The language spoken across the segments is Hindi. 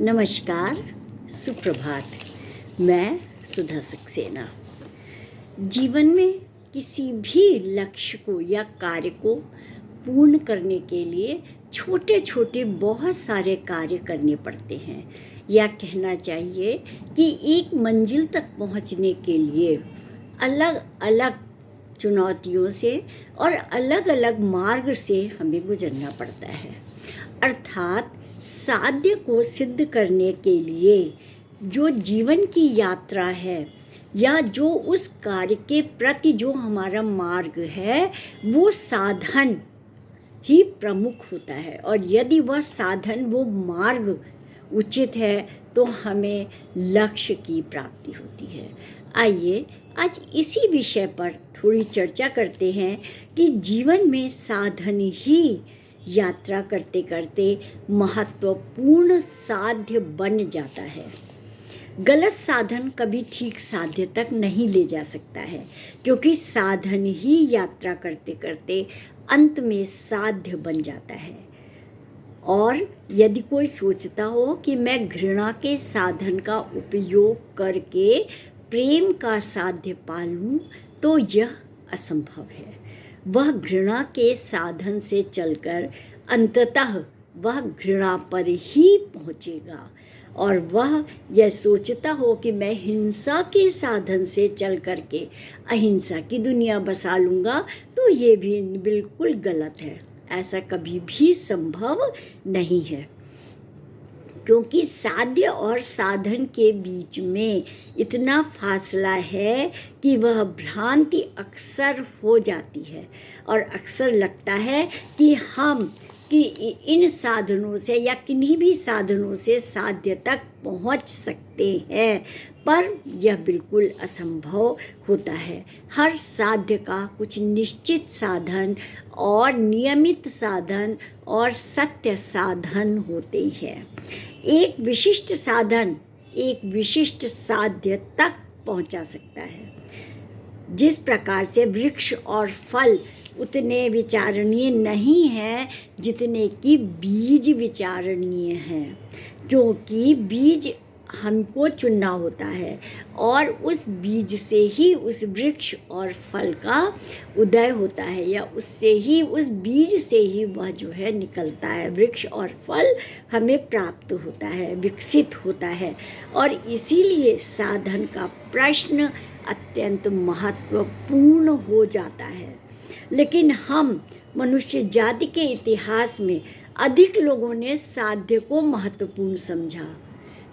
नमस्कार, सुप्रभात। मैं सुधा सक्सेना। जीवन में किसी भी लक्ष्य को या कार्य को पूर्ण करने के लिए छोटे छोटे बहुत सारे कार्य करने पड़ते हैं, या कहना चाहिए कि एक मंजिल तक पहुंचने के लिए अलग अलग चुनौतियों से और अलग अलग मार्ग से हमें गुजरना पड़ता है। अर्थात साध्य को सिद्ध करने के लिए जो जीवन की यात्रा है या जो उस कार्य के प्रति जो हमारा मार्ग है, वो साधन ही प्रमुख होता है। और यदि वह साधन, वो मार्ग उचित है तो हमें लक्ष्य की प्राप्ति होती है। आइए आज इसी विषय पर थोड़ी चर्चा करते हैं कि जीवन में साधन ही यात्रा करते करते महत्वपूर्ण साध्य बन जाता है। गलत साधन कभी ठीक साध्य तक नहीं ले जा सकता है, क्योंकि साधन ही यात्रा करते करते अंत में साध्य बन जाता है। और यदि कोई सोचता हो कि मैं घृणा के साधन का उपयोग करके प्रेम का साध्य पा लूं, तो यह असंभव है। वह घृणा के साधन से चलकर अंततः वह घृणा पर ही पहुंचेगा। और वह यह सोचता हो कि मैं हिंसा के साधन से चल करके अहिंसा की दुनिया बसा लूँगा, तो ये भी बिल्कुल गलत है। ऐसा कभी भी संभव नहीं है, क्योंकि साध्य और साधन के बीच में इतना फासला है कि वह भ्रांति अक्सर हो जाती है। और अक्सर लगता है कि इन साधनों से या किन्हीं भी साधनों से साध्य तक पहुंच सकते हैं, पर यह बिल्कुल असंभव होता है। हर साध्य का कुछ निश्चित साधन और नियमित साधन और सत्य साधन होते हैं। एक विशिष्ट साधन एक विशिष्ट साध्य तक पहुंचा सकता है। जिस प्रकार से वृक्ष और फल उतने विचारणीय नहीं हैं जितने कि बीज विचारणीय हैं, क्योंकि बीज हमको चुनना होता है और उस बीज से ही उस वृक्ष और फल का उदय होता है, या उससे ही, उस बीज से ही वह जो है निकलता है। वृक्ष और फल हमें प्राप्त होता है, विकसित होता है। और इसीलिए साधन का प्रश्न अत्यंत महत्वपूर्ण हो जाता है। लेकिन हम मनुष्य जाति के इतिहास में अधिक लोगों ने साध्य को महत्वपूर्ण समझा,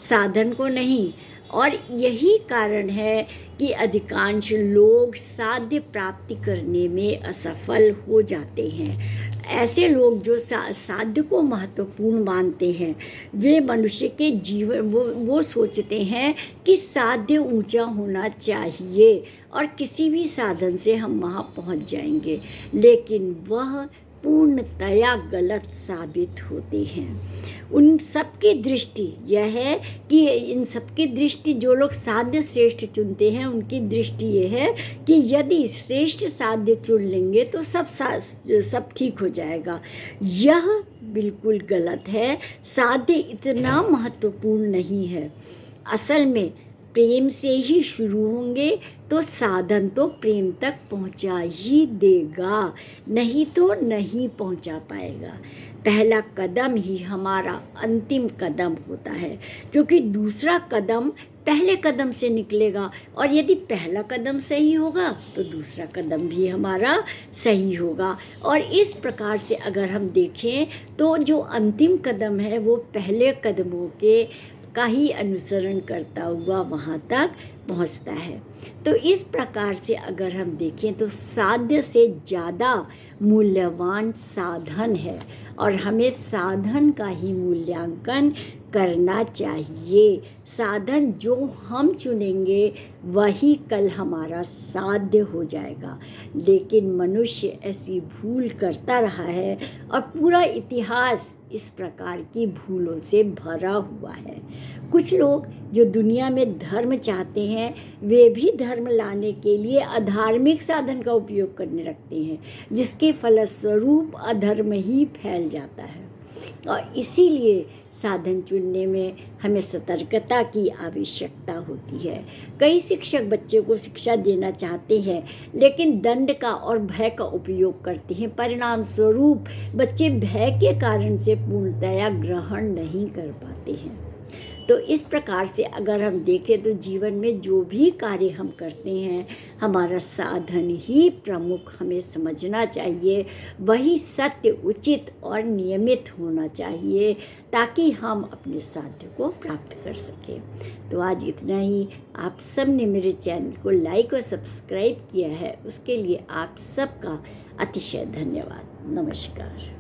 साधन को नहीं। और यही कारण है कि अधिकांश लोग साध्य प्राप्ति करने में असफल हो जाते हैं। ऐसे लोग जो साध्य को महत्वपूर्ण मानते हैं, वे मनुष्य के जीवन वो सोचते हैं कि साध्य ऊंचा होना चाहिए और किसी भी साधन से हम वहाँ पहुँच जाएंगे, लेकिन वह पूर्णतया गलत साबित होते हैं। उन सबकी दृष्टि यह है कि इन सबकी दृष्टि, जो लोग साध्य श्रेष्ठ चुनते हैं, उनकी दृष्टि यह है कि यदि श्रेष्ठ साध्य चुन लेंगे तो सब ठीक हो जाएगा। यह बिल्कुल गलत है। साध्य इतना महत्वपूर्ण नहीं है। असल में प्रेम से ही शुरू होंगे तो साधन तो प्रेम तक पहुंचा ही देगा, नहीं तो नहीं पहुंचा पाएगा। पहला कदम ही हमारा अंतिम कदम होता है, क्योंकि दूसरा कदम पहले कदम से निकलेगा। और यदि पहला कदम सही होगा तो दूसरा कदम भी हमारा सही होगा। और इस प्रकार से अगर हम देखें तो जो अंतिम कदम है वो पहले कदमों के का ही अनुसरण करता हुआ वहाँ तक पहुँचता है। तो इस प्रकार से अगर हम देखें तो साध्य से ज़्यादा मूल्यवान साधन है, और हमें साधन का ही मूल्यांकन करना चाहिए। साधन जो हम चुनेंगे वही कल हमारा साध्य हो जाएगा। लेकिन मनुष्य ऐसी भूल करता रहा है और पूरा इतिहास इस प्रकार की भूलों से भरा हुआ है। कुछ लोग जो दुनिया में धर्म चाहते हैं, वे भी धर्म लाने के लिए अधार्मिक साधन का उपयोग करने लगते हैं, जिसके फलस्वरूप अधर्म ही फैल जाता है। और इसीलिए साधन चुनने में हमें सतर्कता की आवश्यकता होती है। कई शिक्षक बच्चे को शिक्षा देना चाहते हैं लेकिन दंड का और भय का उपयोग करते हैं। परिणाम स्वरूप बच्चे भय के कारण से पूर्णतया ग्रहण नहीं कर पाते हैं। तो इस प्रकार से अगर हम देखें तो जीवन में जो भी कार्य हम करते हैं, हमारा साधन ही प्रमुख हमें समझना चाहिए। वही सत्य, उचित और नियमित होना चाहिए ताकि हम अपने साध्य को प्राप्त कर सकें। तो आज इतना ही। आप सब ने मेरे चैनल को लाइक और सब्सक्राइब किया है, उसके लिए आप सबका अतिशय धन्यवाद। नमस्कार।